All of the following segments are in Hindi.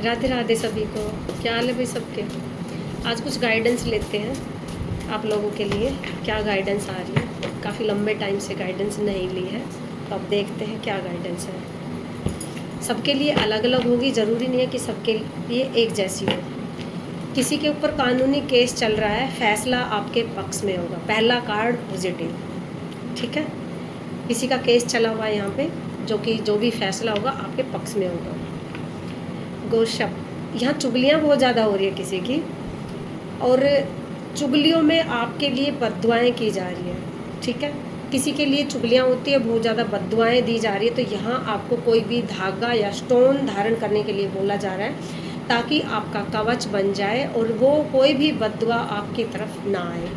राधे राधे सभी को। क्या हाल है भाई सबके। आज कुछ गाइडेंस लेते हैं आप लोगों के लिए। क्या गाइडेंस आ रही है, काफ़ी लंबे टाइम से गाइडेंस नहीं ली है, तो अब देखते हैं क्या गाइडेंस है। सबके लिए अलग अलग होगी, ज़रूरी नहीं है कि सबके लिए एक जैसी हो। किसी के ऊपर कानूनी केस चल रहा है, फैसला आपके पक्ष में होगा। पहला कार्ड पॉजिटिव, ठीक है। किसी का केस चला हुआ है यहाँ पे, जो भी फैसला होगा आपके पक्ष में होगा। गोशप, यहाँ चुगलियाँ बहुत ज़्यादा हो रही है किसी की, और चुगलियों में आपके लिए बद्दुआएँ की जा रही है, ठीक है। किसी के लिए चुगलियाँ होती है, बहुत ज़्यादा बद्दुआएँ दी जा रही है। तो यहाँ आपको कोई भी धागा या स्टोन धारण करने के लिए बोला जा रहा है, ताकि आपका कवच बन जाए और वो कोई भी बद्दुआ आपकी तरफ ना आए,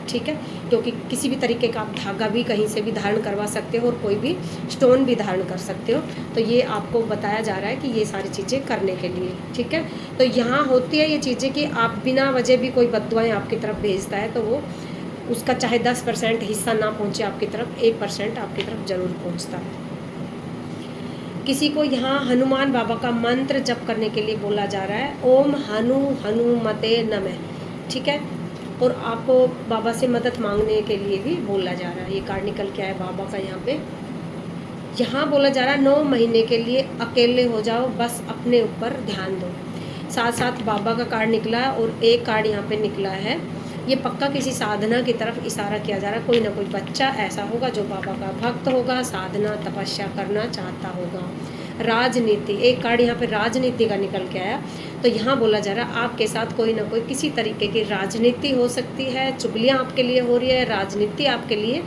ठीक है। क्योंकि किसी भी तरीके का आप धागा भी कहीं से भी धारण करवा सकते हो और कोई भी स्टोन भी धारण कर सकते हो। तो ये आपको बताया जा रहा है कि ये सारी चीज़ें करने के लिए, ठीक है। तो यहाँ होती है ये चीज़ें कि आप बिना वजह भी कोई बद्दुआएं आपकी तरफ भेजता है, तो वो उसका चाहे 10% हिस्सा ना पहुँचे आपकी तरफ, 1% आपकी तरफ ज़रूर पहुँचता है। किसी को यहाँ हनुमान बाबा का मंत्र जप करने के लिए बोला जा रहा है, ओम हनुमते नमः, ठीक है। और आपको बाबा से मदद मांगने के लिए भी बोला जा रहा है। ये कार्ड निकल के आया बाबा का यहाँ पे। यहाँ बोला जा रहा है 9 महीने के लिए अकेले हो जाओ, बस अपने ऊपर ध्यान दो। साथ साथ बाबा का कार्ड निकला है और एक कार्ड यहाँ पे निकला है। ये पक्का किसी साधना की तरफ इशारा किया जा रहा है। कोई ना कोई बच्चा ऐसा होगा जो बाबा का भक्त होगा, साधना तपस्या करना चाहता होगा। राजनीति, एक कार्ड यहाँ पे राजनीति का निकल के आया। तो यहाँ बोला जा रहा है आपके साथ कोई ना कोई किसी तरीके की राजनीति हो सकती है, चुगलियाँ आपके लिए हो रही है, राजनीति आपके लिए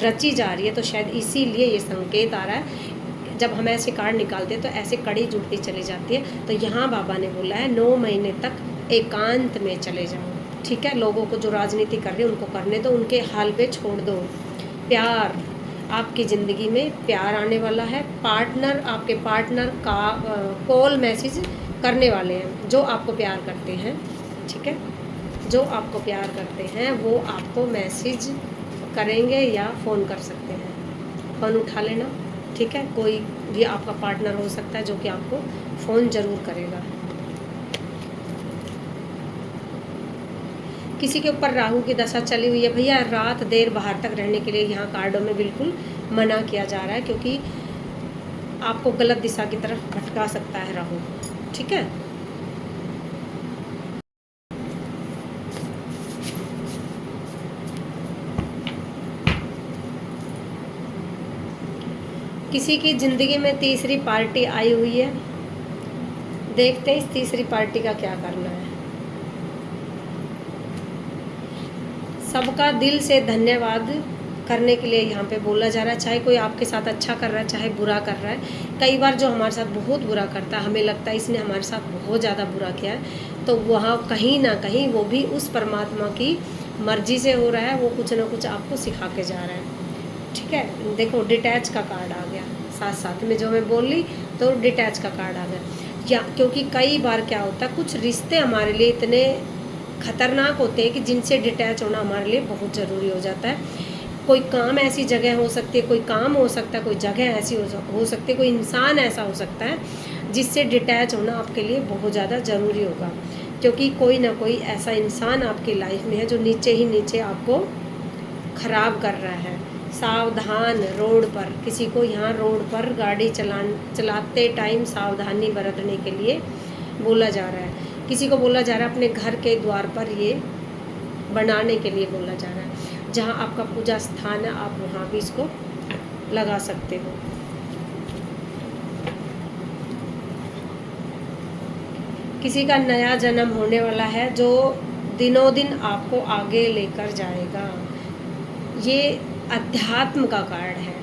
रची जा रही है। तो शायद इसीलिए ये संकेत आ रहा है। जब हम ऐसे कार्ड निकालते हैं तो ऐसे कड़ी जुड़ती चली जाती है। तो यहाँ बाबा ने बोला है 9 महीने तक एकांत में चले जाओ, ठीक है। लोगों को जो राजनीति कर रहे हैं उनको करने दो, उनके हाल पे छोड़ दो। प्यार, आपकी ज़िंदगी में प्यार आने वाला है। पार्टनर, आपके पार्टनर का कॉल मैसेज करने वाले हैं, जो आपको प्यार करते हैं, ठीक है। जो आपको प्यार करते हैं वो आपको मैसेज करेंगे या फ़ोन कर सकते हैं। फ़ोन उठा लेना, ठीक है। कोई भी आपका पार्टनर हो सकता है जो कि आपको फ़ोन ज़रूर करेगा। किसी के ऊपर राहु की दशा चली हुई है भैया, रात देर बाहर तक रहने के लिए यहाँ कार्डों में बिल्कुल मना किया जा रहा है, क्योंकि आपको गलत दिशा की तरफ भटका सकता है राहु, ठीक है। किसी की ज़िंदगी में तीसरी पार्टी आई हुई है। देखते हैं इस तीसरी पार्टी का क्या करना है। सबका दिल से धन्यवाद करने के लिए यहाँ पे बोला जा रहा है। चाहे कोई आपके साथ अच्छा कर रहा है, चाहे बुरा कर रहा है। कई बार जो हमारे साथ बहुत बुरा करता है, हमें लगता है इसने हमारे साथ बहुत ज़्यादा बुरा किया है, तो वहाँ कहीं ना कहीं वो भी उस परमात्मा की मर्जी से हो रहा है। वो कुछ ना कुछ आपको सिखा के जा रहा है, ठीक है। देखो डिटैच का कार्ड आ गया साथ साथ में, जो मैं बोल ली तो डिटैच का कार्ड आ गया। या क्योंकि कई बार क्या होता है, कुछ रिश्ते हमारे लिए इतने खतरनाक होते हैं कि जिनसे डिटैच होना हमारे लिए बहुत ज़रूरी हो जाता है। कोई काम ऐसी जगह हो सकती है, कोई काम हो सकता है, कोई जगह ऐसी हो सकती है, कोई इंसान ऐसा हो सकता है जिससे डिटैच होना आपके लिए बहुत ज़्यादा ज़रूरी होगा। क्योंकि कोई ना कोई ऐसा इंसान आपकी लाइफ में है जो नीचे ही नीचे आपको ख़राब कर रहा है। सावधान रोड पर, किसी को यहाँ रोड पर गाड़ी चलाते टाइम सावधानी बरतने के लिए बोला जा रहा है। किसी को बोला जा रहा है अपने घर के द्वार पर ये बनाने के लिए बोला जा रहा है। जहाँ आपका पूजा स्थान है आप वहाँ भी इसको लगा सकते हो। किसी का नया जन्म होने वाला है जो दिनों दिन आपको आगे लेकर जाएगा। ये अध्यात्म का कार्ड है,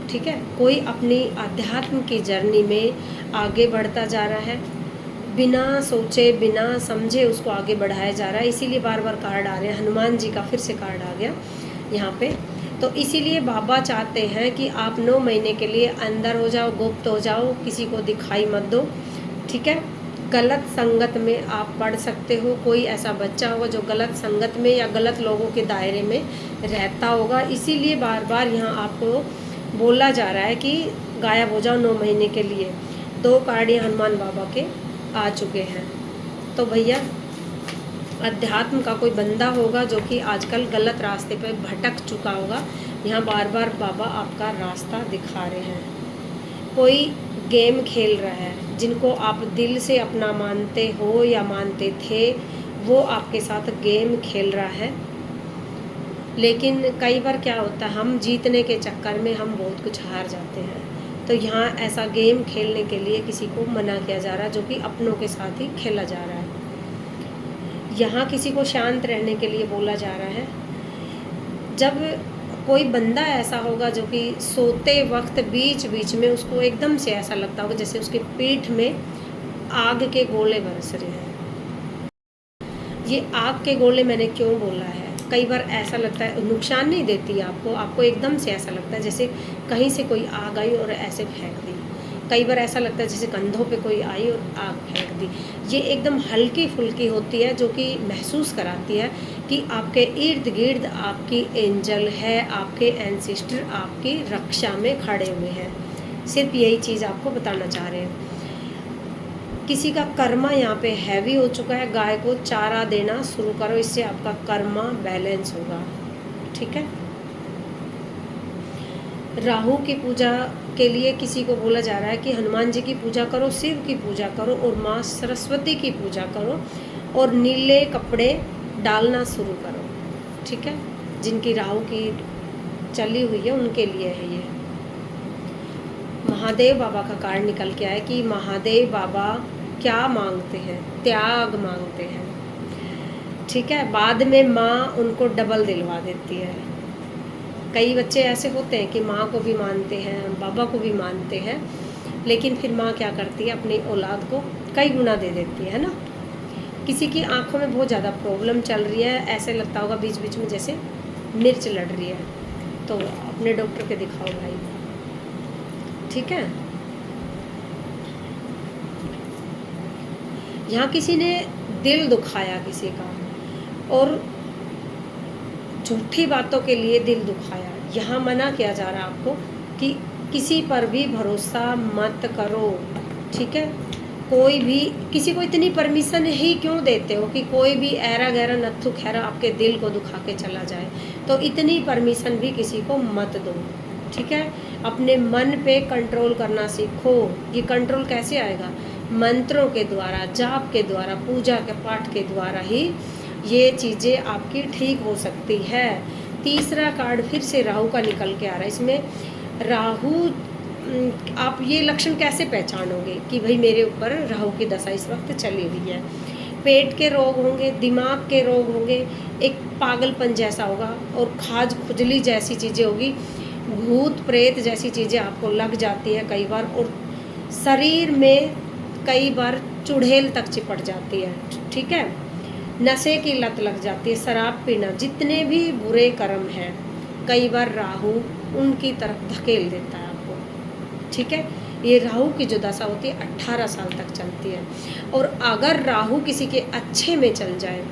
ठीक है। कोई अपनी अध्यात्म की जर्नी में आगे बढ़ता जा रहा है, बिना सोचे बिना समझे उसको आगे बढ़ाया जा रहा है। इसीलिए बार बार कार्ड आ रहे हैं। हनुमान जी का फिर से कार्ड आ गया यहाँ पे। तो इसीलिए बाबा चाहते हैं कि आप 9 महीने के लिए अंदर हो जाओ, गुप्त हो जाओ, किसी को दिखाई मत दो, ठीक है। गलत संगत में आप पढ़ सकते हो। कोई ऐसा बच्चा होगा जो गलत संगत में या गलत लोगों के दायरे में रहता होगा। इसीलिए बार बार यहाँ आपको बोला जा रहा है कि गायब हो जाओ 9 महीने के लिए। 2 कार्ड हनुमान बाबा के आ चुके हैं। तो भैया अध्यात्म का कोई बंदा होगा जो कि आजकल गलत रास्ते पर भटक चुका होगा, यहाँ बार बार बाबा आपका रास्ता दिखा रहे हैं। कोई गेम खेल रहा है, जिनको आप दिल से अपना मानते हो या मानते थे, वो आपके साथ गेम खेल रहा है। लेकिन कई बार क्या होता है, हम जीतने के चक्कर में हम बहुत कुछ हार जाते हैं। तो यहाँ ऐसा गेम खेलने के लिए किसी को मना किया जा रहा है, जो कि अपनों के साथ ही खेला जा रहा है। यहाँ किसी को शांत रहने के लिए बोला जा रहा है। जब कोई बंदा ऐसा होगा जो कि सोते वक्त बीच बीच में उसको एकदम से ऐसा लगता होगा जैसे उसके पीठ में आग के गोले बरस रहे हैं। ये आग के गोले मैंने क्यों बोला है, कई बार ऐसा लगता है, नुकसान नहीं देती आपको एकदम से ऐसा लगता है जैसे कहीं से कोई आग आई और ऐसे फेंक दी। कई बार ऐसा लगता है जैसे कंधों पे कोई आई और आग फेंक दी। ये एकदम हल्की फुल्की होती है, जो कि महसूस कराती है कि आपके इर्द गिर्द आपकी एंजल है, आपके एंसेस्टर आपकी रक्षा में खड़े हुए हैं। सिर्फ यही चीज़ आपको बताना चाह रहे हैं। किसी का कर्मा यहाँ पे हैवी हो चुका है, गाय को चारा देना शुरू करो, इससे आपका कर्मा बैलेंस होगा। ठीक है। राहु की पूजा के लिए किसी को बोला जा रहा है कि हनुमान जी की पूजा करो, शिव की पूजा करो और माँ सरस्वती की पूजा करो और नीले कपड़े डालना शुरू करो। ठीक है। जिनकी राहु की चली हुई है उनके लिए है ये। महादेव बाबा का कार्ड निकल के आया कि महादेव बाबा क्या मांगते हैं, त्याग मांगते हैं। ठीक है। बाद में माँ उनको डबल दिलवा देती है। कई बच्चे ऐसे होते हैं कि माँ को भी मानते हैं, बाबा को भी मानते हैं, लेकिन फिर माँ क्या करती है, अपनी औलाद को कई गुना दे देती है ना। किसी की आंखों में बहुत ज़्यादा प्रॉब्लम चल रही है, ऐसे लगता होगा बीच बीच में जैसे मिर्च लड़ रही है, तो अपने डॉक्टर के दिखाओ भाई। ठीक है। यहाँ किसी ने दिल दुखाया किसी का, और झूठी बातों के लिए दिल दुखाया। यहाँ मना किया जा रहा है आपको कि किसी पर भी भरोसा मत करो। ठीक है। कोई भी किसी को इतनी परमिशन ही क्यों देते हो कि कोई भी ऐरा गैरा नत्थु खैरा आपके दिल को दुखा के चला जाए, तो इतनी परमिशन भी किसी को मत दो। ठीक है। अपने मन पे कंट्रोल करना सीखो। ये कंट्रोल कैसे आएगा, मंत्रों के द्वारा, जाप के द्वारा, पूजा के पाठ के द्वारा ही ये चीज़ें आपकी ठीक हो सकती है। तीसरा कार्ड फिर से राहु का निकल के आ रहा है। इसमें राहु, आप ये लक्षण कैसे पहचानोगे कि भाई मेरे ऊपर राहु की दशा इस वक्त चली हुई है। पेट के रोग होंगे, दिमाग के रोग होंगे, एक पागलपन जैसा होगा और खाज खुजली जैसी चीज़ें होगी, भूत प्रेत जैसी चीज़ें आपको लग जाती है कई बार, और शरीर में कई बार चुड़ैल तक चिपट जाती है। ठीक है। नशे की लत लग जाती है, शराब पीना, जितने भी बुरे कर्म हैं कई बार राहु उनकी तरफ धकेल देता है आपको। ठीक है। ये राहु की जो दशा होती है 18 साल तक चलती है, और अगर राहु किसी के अच्छे में चल जाए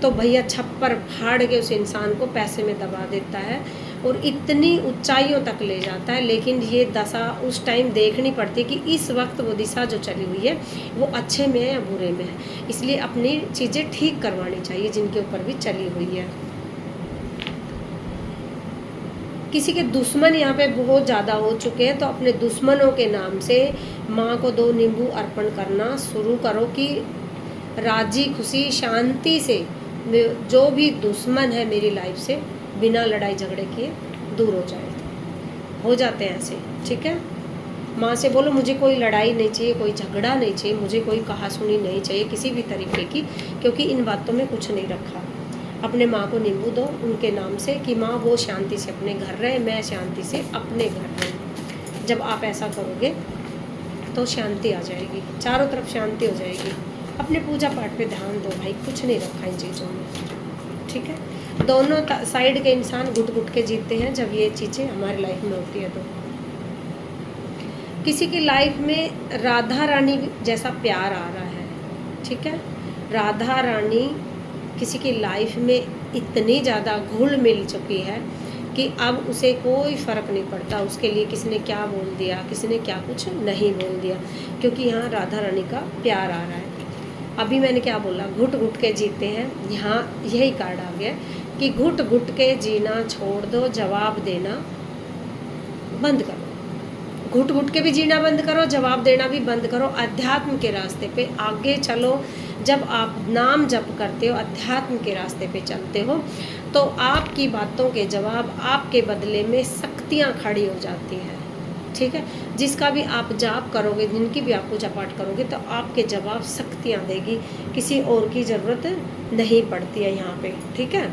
तो भैया छप्पर फाड़ के उस इंसान को पैसे में दबा देता है और इतनी ऊंचाइयों तक ले जाता है। लेकिन ये दशा उस टाइम देखनी पड़ती है कि इस वक्त वो दिशा जो चली हुई है वो अच्छे में है या बुरे में है। इसलिए अपनी चीज़ें ठीक करवानी चाहिए जिनके ऊपर भी चली हुई है। किसी के दुश्मन यहाँ पे बहुत ज़्यादा हो चुके हैं, तो अपने दुश्मनों के नाम से माँ को 2 नींबू अर्पण करना शुरू करो कि राजी खुशी शांति से जो भी दुश्मन है मेरी लाइफ से बिना लड़ाई झगड़े किए दूर हो जाए। हो जाते हैं ऐसे। ठीक है। माँ से बोलो मुझे कोई लड़ाई नहीं चाहिए, कोई झगड़ा नहीं चाहिए, मुझे कोई कहासुनी नहीं चाहिए किसी भी तरीके की, क्योंकि इन बातों में कुछ नहीं रखा। अपने माँ को नींबू दो उनके नाम से कि माँ वो शांति से अपने घर रहे, मैं शांति से अपने घर रहूँ। जब आप ऐसा करोगे तो शांति आ जाएगी, चारों तरफ शांति हो जाएगी। अपने पूजा पाठ पे ध्यान दो भाई, कुछ नहीं रखा इन चीज़ों में। ठीक है। दोनों साइड के इंसान घुट घुट के जीते हैं जब ये चीज़ें हमारी लाइफ में होती है। तो किसी की लाइफ में राधा रानी जैसा प्यार आ रहा है। ठीक है। राधा रानी किसी की लाइफ में इतनी ज़्यादा घुल मिल चुकी है कि अब उसे कोई फ़र्क नहीं पड़ता उसके लिए किसी ने क्या बोल दिया, किसी ने क्या कुछ नहीं बोल दिया, क्योंकि यहाँ राधा रानी का प्यार आ रहा है। अभी मैंने क्या बोला, घुट घुट के जीते हैं, यहाँ यही कार्ड आ गया कि घुट घुट के जीना छोड़ दो, जवाब देना बंद करो। घुट घुट के भी जीना बंद करो, जवाब देना भी बंद करो। अध्यात्म के रास्ते पे आगे चलो। जब आप नाम जप करते हो, अध्यात्म के रास्ते पे चलते हो, तो आपकी बातों के जवाब आपके बदले में शक्तियाँ खड़ी हो जाती हैं। ठीक है, जिसका भी आप जाप करोगे, जिनकी भी आप पूजा पाठ करोगे, तो आपके जवाब शक्तियाँ देगी। किसी और की ज़रूरत नहीं पड़ती है यहाँ पे। ठीक है,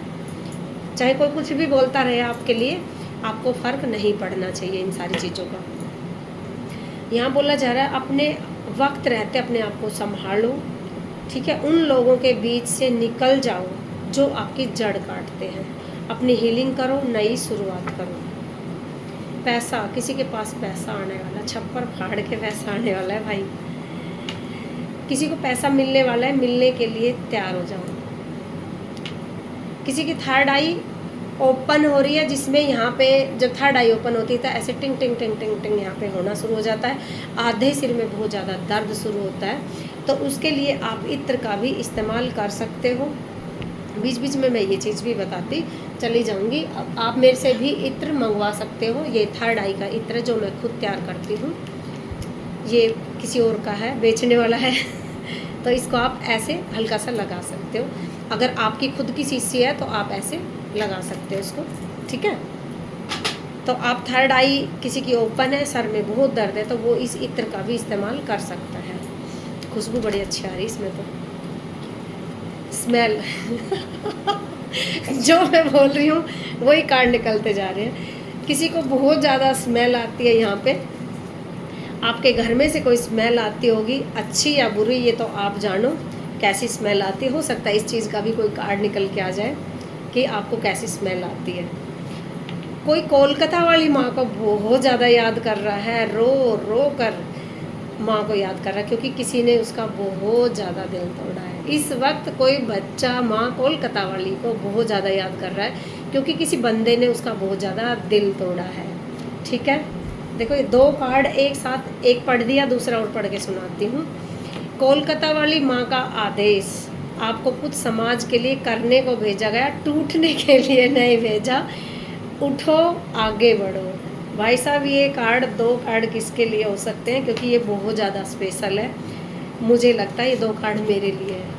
चाहे कोई कुछ भी बोलता रहे, आपके लिए आपको फ़र्क नहीं पड़ना चाहिए इन सारी चीज़ों का। यहाँ बोला जा रहा है अपने वक्त रहते अपने आप को संभालो। ठीक है, उन लोगों के बीच से निकल जाओ जो आपकी जड़ काटते हैं। अपनी हीलिंग करो, नई शुरुआत करो। पैसा, किसी के पास पैसा आने वाला, छप्पर फाड़ के पैसा आने वाला है भाई। किसी को पैसा मिलने वाला है, मिलने के लिए तैयार हो जाओ। किसी की थर्ड आई ओपन हो रही है, जिसमें यहाँ पे जब थर्ड आई ओपन होती है तो ऐसे टिंग टिंग टिंग टिंग टिंग यहाँ पे होना शुरू हो जाता है। आधे सिर में बहुत ज़्यादा दर्द शुरू होता है, तो उसके लिए आप इत्र का भी इस्तेमाल कर सकते हो। बीच बीच में मैं ये चीज़ भी बताती चली जाऊंगी। अब आप मेरे से भी इत्र मंगवा सकते हो। ये थर्ड आई का इत्र जो मैं खुद तैयार करती हूँ, ये किसी और का है, बेचने वाला है तो इसको आप ऐसे हल्का सा लगा सकते हो। अगर आपकी खुद की शीशी है तो आप ऐसे लगा सकते हो इसको। ठीक है, तो आप थर्ड आई किसी की ओपन है, सर में बहुत दर्द है, तो वो इस इत्र का भी इस्तेमाल कर सकता है। खुशबू बड़ी अच्छी आ रही है इसमें, तो स्मेल जो मैं बोल रही हूँ वही कार्ड निकलते जा रहे हैं। किसी को बहुत ज़्यादा स्मेल आती है, यहाँ पे आपके घर में से कोई स्मेल आती होगी, अच्छी या बुरी ये तो आप जानो कैसी स्मेल आती हो सकता है इस चीज़ का भी कोई कार्ड निकल के आ जाए कि आपको कैसी स्मेल आती है। कोई कोलकाता वाली माँ को बहुत ज़्यादा याद कर रहा है, रो रो कर माँ को याद कर रहा है, क्योंकि किसी ने उसका बहुत ज़्यादा दिल तोड़ा है। इस वक्त कोई बच्चा माँ कोलकाता वाली को बहुत ज़्यादा याद कर रहा है, क्योंकि किसी बंदे ने उसका बहुत ज़्यादा दिल तोड़ा है। ठीक है, देखो ये दो कार्ड एक साथ, एक पढ़ दिया, दूसरा और पढ़ के सुनाती हूँ। कोलकाता वाली माँ का आदेश आपको कुछ समाज के लिए करने को भेजा गया, टूटने के लिए नहीं भेजा। उठो, आगे बढ़ो। भाई साहब ये कार्ड, दो कार्ड किसके लिए हो सकते हैं, क्योंकि ये बहुत ज़्यादा स्पेशल है। मुझे लगता है ये दो कार्ड मेरे लिए है।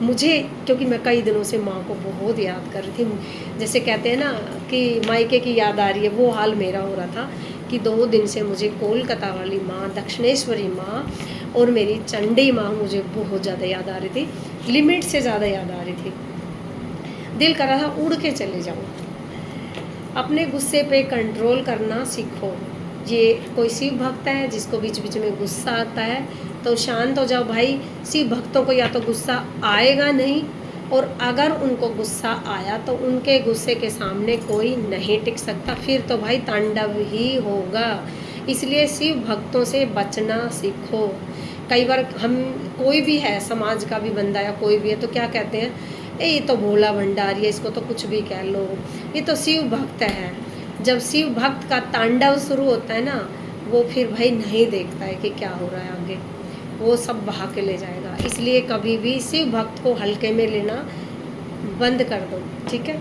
मुझे, क्योंकि मैं कई दिनों से माँ को बहुत याद कर रही थी। जैसे कहते हैं ना कि मायके की याद आ रही है, वो हाल मेरा हो रहा था कि 2 दिन से मुझे कोलकाता वाली माँ, दक्षिणेश्वरी माँ और मेरी चंडी माँ मुझे बहुत ज़्यादा याद आ रही थी, लिमिट से ज़्यादा याद आ रही थी। दिल कर रहा था उड़ के चले जाऊँ। अपने गुस्से पे कंट्रोल करना सीखो। ये कोई शिव भक्त है जिसको बीच बीच में गुस्सा आता है, तो शांत हो जाओ भाई। शिव भक्तों को या तो गुस्सा आएगा नहीं, और अगर उनको गुस्सा आया तो उनके गुस्से के सामने कोई नहीं टिक सकता, फिर तो भाई तांडव ही होगा। इसलिए शिव भक्तों से बचना सीखो। कई बार हम, कोई भी है समाज का भी बंदा या कोई भी है, तो क्या कहते हैं, ये तो भोला भंडारी है, इसको तो कुछ भी कह लो, ये तो शिव भक्त है। जब शिव भक्त का तांडव शुरू होता है ना, वो फिर भाई नहीं देखता है कि क्या हो रहा है आगे, वो सब बहा के ले जाएगा। इसलिए कभी भी शिव भक्त को हल्के में लेना बंद कर दो। ठीक है,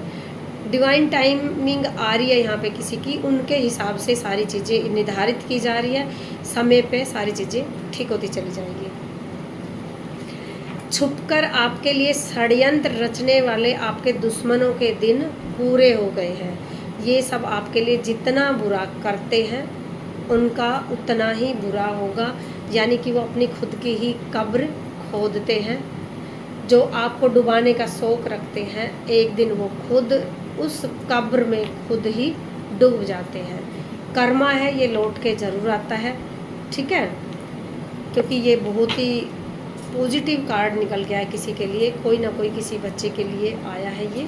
डिवाइन टाइमिंग आ रही है यहाँ पे किसी की, उनके हिसाब से सारी चीज़ें निर्धारित की जा रही है, समय पे सारी चीज़ें ठीक होती चली जाएगी। छुपकर आपके लिए षड्यंत्र रचने वाले आपके दुश्मनों के दिन पूरे हो गए हैं। ये सब आपके लिए जितना बुरा करते हैं उनका उतना ही बुरा होगा, यानी कि वो अपनी खुद की ही कब्र खोदते हैं। जो आपको डुबाने का शौक़ रखते हैं, एक दिन वो खुद उस कब्र में खुद ही डूब जाते हैं। कर्मा है, ये लौट के ज़रूर आता है। ठीक है, क्योंकि ये बहुत ही पॉजिटिव कार्ड निकल गया है किसी के लिए, कोई ना कोई किसी बच्चे के लिए आया है ये।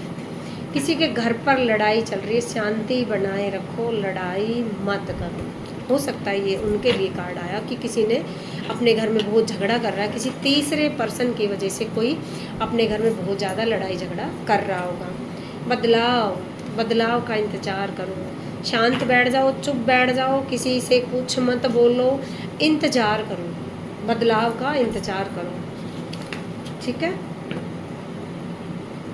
किसी के घर पर लड़ाई चल रही है, शांति बनाए रखो, लड़ाई मत करो। हो सकता है ये उनके लिए कार्ड आया कि किसी ने अपने घर में बहुत झगड़ा कर रहा है, किसी तीसरे पर्सन की वजह से कोई अपने घर में बहुत ज़्यादा लड़ाई झगड़ा कर रहा होगा। बदलाव का इंतज़ार करो, शांत बैठ जाओ, चुप बैठ जाओ, किसी से कुछ मत बोलो, इंतज़ार करो, बदलाव का इंतज़ार करो। ठीक है,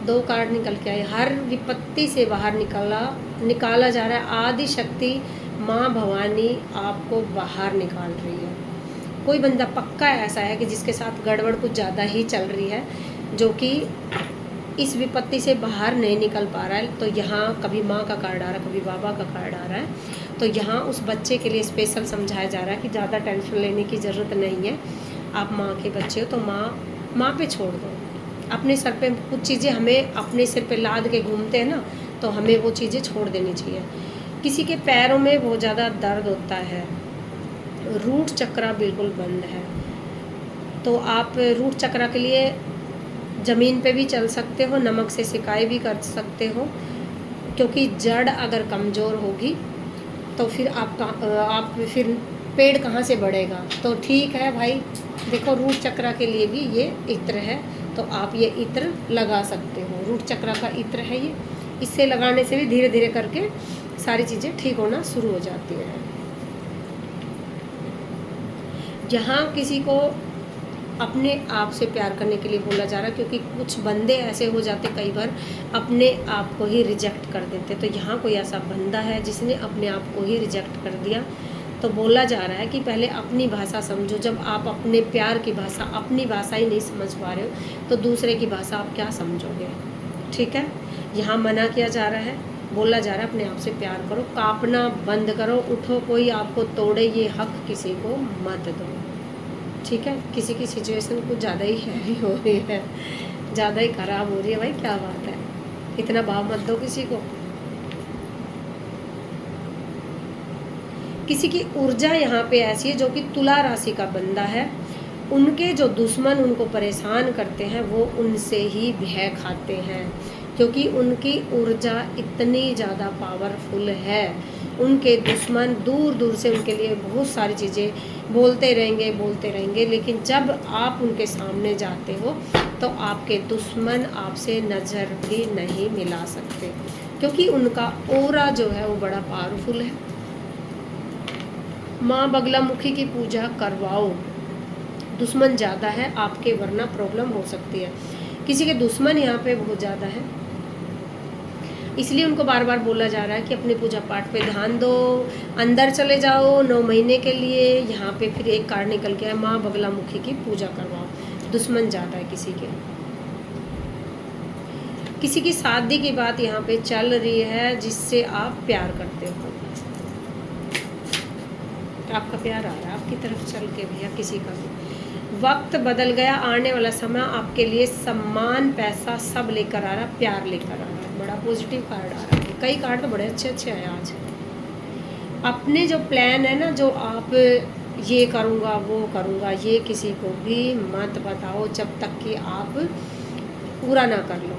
2 कार्ड निकल के आए। हर विपत्ति से बाहर निकाला जा रहा है। आदि शक्ति माँ भवानी आपको बाहर निकाल रही है। कोई बंदा पक्का ऐसा है कि जिसके साथ गड़बड़ कुछ ज़्यादा ही चल रही है, जो कि इस विपत्ति से बाहर नहीं निकल पा रहा है। तो यहाँ कभी माँ का कार्ड आ रहा है, कभी बाबा का कार्ड आ रहा है। तो यहाँ उस बच्चे के लिए स्पेशल समझाया जा रहा है कि ज़्यादा टेंशन लेने की ज़रूरत नहीं है। आप माँ के बच्चे हो तो माँ पे छोड़ दो। अपने सर पे कुछ चीज़ें हमें अपने सिर पे लाद के घूमते हैं ना, तो हमें वो चीज़ें छोड़ देनी चाहिए। किसी के पैरों में बहुत ज़्यादा दर्द होता है, रूट चक्रा बिल्कुल बंद है, तो आप रूट चक्रा के लिए ज़मीन पे भी चल सकते हो, नमक से सिकाई भी कर सकते हो, क्योंकि जड़ अगर कमज़ोर होगी तो फिर आप फिर पेड़ कहाँ से बढ़ेगा। तो ठीक है भाई, देखो रूट चक्रा के लिए भी ये इत्र है, तो आप ये इत्र लगा सकते हो। रूट चक्रा का इत्र है ये, इससे लगाने से भी धीरे धीरे करके सारी चीज़ें ठीक होना शुरू हो जाती हैं। जहाँ किसी को अपने आप से प्यार करने के लिए बोला जा रहा है, क्योंकि कुछ बंदे ऐसे हो जाते कई बार अपने आप को ही रिजेक्ट कर देते। तो यहाँ कोई ऐसा बंदा है जिसने अपने आप को ही रिजेक्ट कर दिया, तो बोला जा रहा है कि पहले अपनी भाषा समझो। जब आप अपने प्यार की भाषा, अपनी भाषा ही नहीं समझ पा रहे हो, तो दूसरे की भाषा आप क्या समझोगे। ठीक है, यहाँ मना किया जा रहा है, बोला जा रहा है अपने आप से प्यार करो, कांपना बंद करो, उठो, कोई आपको तोड़े ये हक किसी को मत दो। ठीक है, किसी की सिचुएशन कुछ ज़्यादा ही हैवी हो रही है, ज़्यादा ही ख़राब हो रही है भाई, क्या बात है, इतना भाव मत दो किसी को। किसी की ऊर्जा यहाँ पे ऐसी है जो कि तुला राशि का बंदा है, उनके जो दुश्मन उनको परेशान करते हैं वो उनसे ही भय खाते हैं, क्योंकि उनकी ऊर्जा इतनी ज़्यादा पावरफुल है। उनके दुश्मन दूर दूर से उनके लिए बहुत सारी चीज़ें बोलते रहेंगे, लेकिन जब आप उनके सामने जाते हो तो आपके दुश्मन आपसे नज़र भी नहीं मिला सकते, क्योंकि उनका ऑरा जो है वो बड़ा पावरफुल है। माँ बगलामुखी की पूजा करवाओ। दुश्मन ज़्यादा है आपके, वरना प्रॉब्लम हो सकती है। किसी के दुश्मन यहाँ पे बहुत ज़्यादा है, इसलिए उनको बार बार बोला जा रहा है कि अपने पूजा पाठ पे ध्यान दो, अंदर चले जाओ 9 महीने के लिए। यहाँ पे फिर एक कार्ड निकल के है, माँ बगलामुखी की पूजा करवाओ। दुश्मन ज़्यादा है किसी के। किसी की शादी की बात यहाँ पे चल रही है जिससे आप प्यार करते हो, आपका प्यार आ रहा है आपकी तरफ चल के भैया, किसी का भी। वक्त बदल गया, आने वाला समय आपके लिए सम्मान, पैसा सब लेकर आ रहा है, प्यार लेकर आ रहा है। बड़ा पॉजिटिव कार्ड आ रहा है, कई कार्ड तो बड़े अच्छे अच्छे आए आज। अपने जो प्लान है ना, जो आप ये करूँगा वो करूँगा, ये किसी को भी मत बताओ जब तक कि आप पूरा ना कर लो।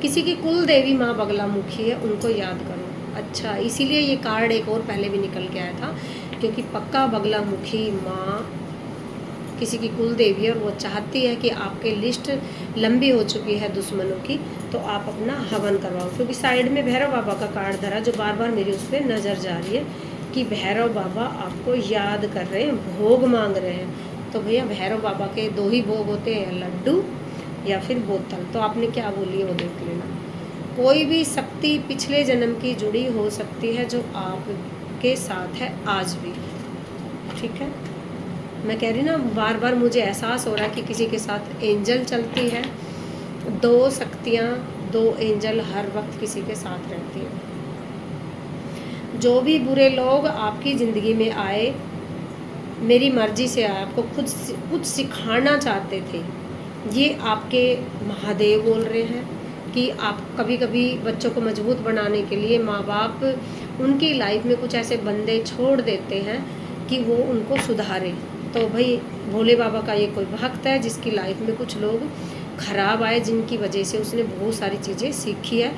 किसी की कुल देवी माँ बगलामुखी है, उनको याद करो। अच्छा, इसीलिए ये कार्ड एक और पहले भी निकल के आया था, क्योंकि पक्का बगलामुखी माँ किसी की कुल देवी है और वो चाहती है कि आपके लिस्ट लंबी हो चुकी है दुश्मनों की, तो आप अपना हवन करवाओ। क्योंकि साइड में भैरव बाबा का कार्ड धरा, जो बार बार मेरी उस पर नज़र जा रही है कि भैरव बाबा आपको याद कर रहे हैं, भोग मांग रहे हैं। तो भैया भैरव बाबा के 2 ही भोग होते हैं, लड्डू या फिर बोतल। तो आपने क्या बोली है वो देख लेना। कोई भी शक्ति पिछले जन्म की जुड़ी हो सकती है जो आपके साथ है आज भी। ठीक है, मैं कह रही ना, बार बार मुझे एहसास हो रहा है कि किसी के साथ एंजल चलती है। 2 शक्तियाँ, 2 एंजल हर वक्त किसी के साथ रहती हैं। जो भी बुरे लोग आपकी ज़िंदगी में आए, मेरी मर्जी से आए, आपको कुछ सिखाना चाहते थे, ये आपके महादेव बोल रहे हैं कि आप कभी कभी बच्चों को मजबूत बनाने के लिए माँ बाप उनकी लाइफ में कुछ ऐसे बंदे छोड़ देते हैं कि वो उनको सुधारे। तो भाई भोले बाबा का ये कोई भक्त है जिसकी लाइफ में कुछ लोग खराब आए, जिनकी वजह से उसने बहुत सारी चीज़ें सीखी है,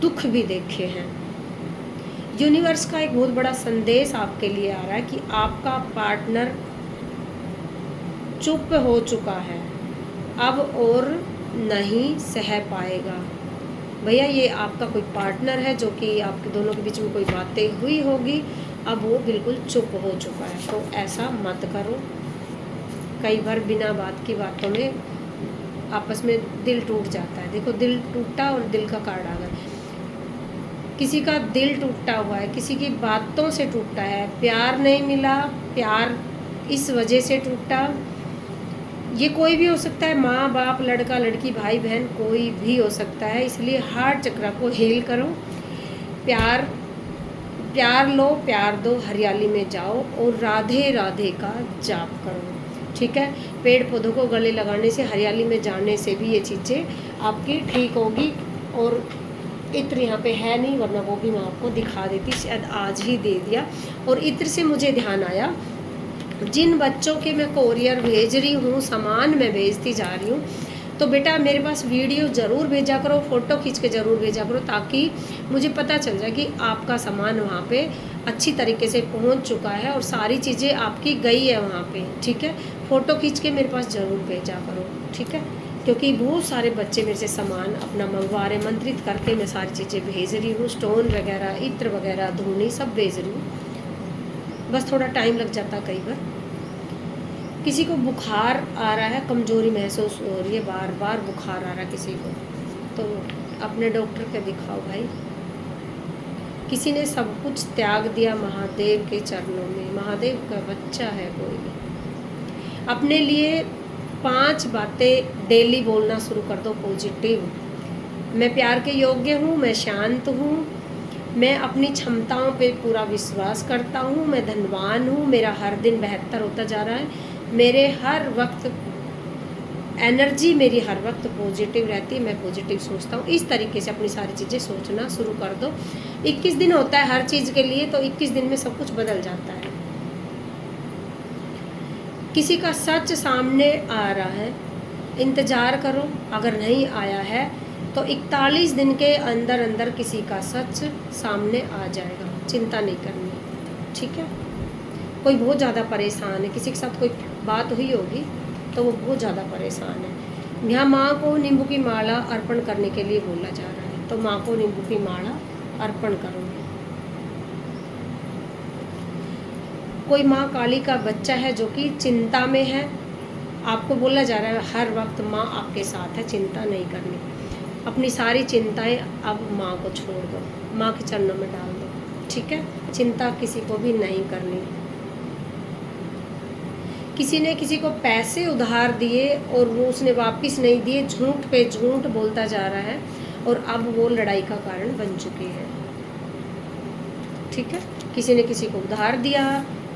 दुख भी देखे हैं। यूनिवर्स का एक बहुत बड़ा संदेश आपके लिए आ रहा है कि आपका पार्टनर चुप हो चुका है, अब और नहीं सह पाएगा। भैया ये आपका कोई पार्टनर है जो कि आपके दोनों के बीच में कोई बातें हुई होगी, अब वो बिल्कुल चुप हो चुका है। तो ऐसा मत करो, कई बार बिना बात की बातों में आपस में दिल टूट जाता है। देखो दिल टूटा और दिल का कार्ड आ गया। किसी का दिल टूटा हुआ है, किसी की बातों से टूटा है, प्यार नहीं मिला, प्यार इस वजह से टूटा। ये कोई भी हो सकता है, माँ बाप, लड़का लड़की, भाई बहन, कोई भी हो सकता है। इसलिए हार्ट चक्र को हील करो, प्यार लो, प्यार दो, हरियाली में जाओ और राधे राधे का जाप करो। ठीक है, पेड़ पौधों को गले लगाने से, हरियाली में जाने से भी ये चीज़ें आपकी ठीक होगी। और इत्र यहाँ पे है नहीं, वरना वो भी मैं आपको दिखा देती, शायद आज ही दे दिया। और इत्र से मुझे ध्यान आया, जिन बच्चों के मैं कोरियर भेज रही हूँ, सामान मैं भेजती जा रही हूँ, तो बेटा मेरे पास वीडियो ज़रूर भेजा करो, फ़ोटो खींच के ज़रूर भेजा करो, ताकि मुझे पता चल जाए कि आपका सामान वहाँ पे अच्छी तरीके से पहुँच चुका है और सारी चीज़ें आपकी गई है वहाँ पे। ठीक है, फ़ोटो खींच के मेरे पास ज़रूर भेजा करो। ठीक है, क्योंकि बहुत सारे बच्चे मेरे से सामान अपना मंगवा रहे, मंत्रित करके मैं सारी चीज़ें भेज रही हूँ, स्टोन वगैरह, इत्र वगैरह, धूनी सब भेज रही हूँ। बस थोड़ा टाइम लग जाता कई बार। किसी को बुखार आ रहा है, कमज़ोरी महसूस हो रही है, बार बार बुखार आ रहा है किसी को, तो अपने डॉक्टर के दिखाओ भाई। किसी ने सब कुछ त्याग दिया महादेव के चरणों में, महादेव का बच्चा है कोई भी। अपने लिए 5 बातें डेली बोलना शुरू कर दो पॉजिटिव। मैं प्यार के योग्य हूँ, मैं शांत हूँ, मैं अपनी क्षमताओं पे पूरा विश्वास करता हूँ, मैं धनवान हूँ, मेरा हर दिन बेहतर होता जा रहा है, मेरे हर वक्त एनर्जी मेरी हर वक्त पॉजिटिव रहती है, मैं पॉजिटिव सोचता हूँ। इस तरीके से अपनी सारी चीज़ें सोचना शुरू कर दो। 21 दिन होता है हर चीज़ के लिए, तो 21 दिन में सब कुछ बदल जाता है। किसी का सच सामने आ रहा है, इंतज़ार करो, अगर नहीं आया है तो 41 दिन के अंदर अंदर किसी का सच सामने आ जाएगा, चिंता नहीं करनी। ठीक है, कोई बहुत ज़्यादा परेशान है, किसी के साथ कोई बात हुई होगी तो वो बहुत ज़्यादा परेशान है। यहाँ माँ को नींबू की माला अर्पण करने के लिए बोला जा रहा है, तो माँ को नींबू की माला अर्पण करूँगी। कोई माँ काली का बच्चा है जो कि चिंता में है, आपको बोला जा रहा है हर वक्त माँ आपके साथ है, चिंता नहीं करनी। अपनी सारी चिंताएं अब माँ को छोड़ दो, माँ के चरणों में डाल दो। ठीक है, चिंता किसी को भी नहीं करनी। किसी ने किसी को पैसे उधार दिए और वो उसने वापस नहीं दिए, झूठ पे झूठ बोलता जा रहा है और अब वो लड़ाई का कारण बन चुकी है। ठीक है, किसी ने किसी को उधार दिया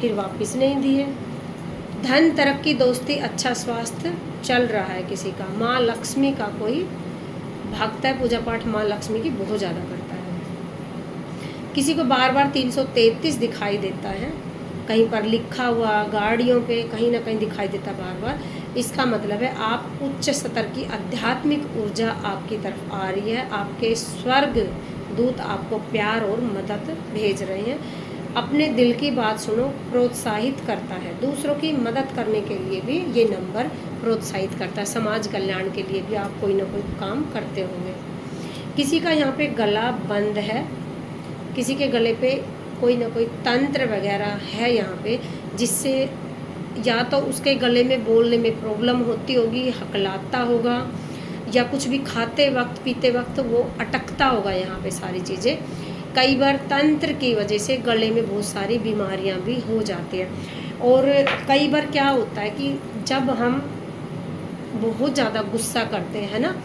फिर वापस नहीं दिए। धन, तरक्की, दोस्ती, अच्छा स्वास्थ्य चल रहा है किसी का। माँ लक्ष्मी का कोई भक्त है, पूजा पाठ माँ लक्ष्मी की बहुत ज़्यादा करता है। किसी को बार बार 333 दिखाई देता है, कहीं पर लिखा हुआ, गाड़ियों पे कहीं ना कहीं दिखाई देता बार बार। इसका मतलब है आप उच्च स्तर की आध्यात्मिक ऊर्जा आपकी तरफ आ रही है, आपके स्वर्ग दूत आपको प्यार और मदद भेज रहे हैं। अपने दिल की बात सुनो, प्रोत्साहित करता है। दूसरों की मदद करने के लिए भी ये नंबर प्रोत्साहित करता है। समाज कल्याण के लिए भी आप कोई ना कोई काम करते होंगे। किसी का यहाँ पे गला बंद है, किसी के गले पे कोई ना कोई तंत्र वगैरह है यहाँ पे, जिससे या तो उसके गले में बोलने में प्रॉब्लम होती होगी, हकलाता होगा, या कुछ भी खाते वक्त पीते वक्त वो अटकता होगा यहाँ पे सारी चीज़ें। कई बार तंत्र की वजह से गले में बहुत सारी बीमारियाँ भी हो जाती हैं। और कई बार क्या होता है कि जब हम बहुत ज़्यादा गुस्सा करते हैं ना,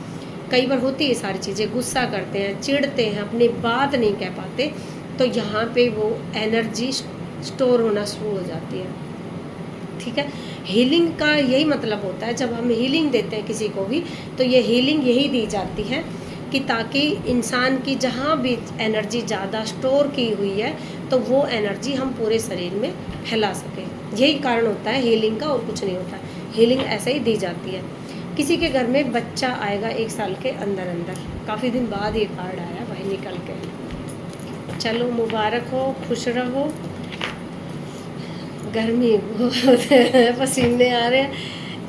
कई बार होती है सारी चीज़ें, गुस्सा करते हैं, चिढ़ते हैं, अपनी बात नहीं कह पाते, तो यहाँ पे वो एनर्जी स्टोर होना शुरू हो जाती है। ठीक है, हीलिंग का यही मतलब होता है, जब हम हीलिंग देते हैं किसी को भी, तो ये हीलिंग यही दी जाती है कि ताकि इंसान की जहाँ भी एनर्जी ज़्यादा स्टोर की हुई है तो वो एनर्जी हम पूरे शरीर में फैला सकें। यही कारण होता है हीलिंग का, और कुछ नहीं होता। हीलिंग ऐसे ही दी जाती है। किसी के घर में बच्चा आएगा 1 साल के अंदर अंदर, काफ़ी दिन बाद ये कार्ड आया भाई निकल के। चलो मुबारक हो, खुश रहो। गर्मी बहुत है, पसीने आ रहे हैं,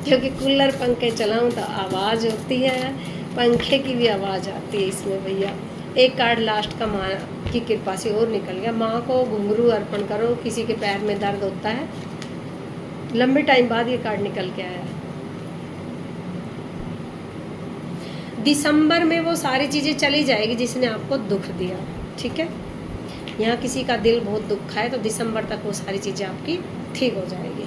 क्योंकि कूलर पंखे चलाऊं तो आवाज़ होती है, पंखे की भी आवाज़ आती है इसमें भैया। एक कार्ड लास्ट का माँ की कृपा से और निकल गया। माँ को घुंघरू अर्पण करो। किसी के पैर में दर्द होता है, लंबे टाइम बाद ये कार्ड निकल के आया। दिसंबर में वो सारी चीज़ें चली जाएगी जिसने आपको दुख दिया, ठीक है। यहाँ किसी का दिल बहुत दुखा है तो दिसंबर तक वो सारी चीज़ें आपकी ठीक हो जाएगी।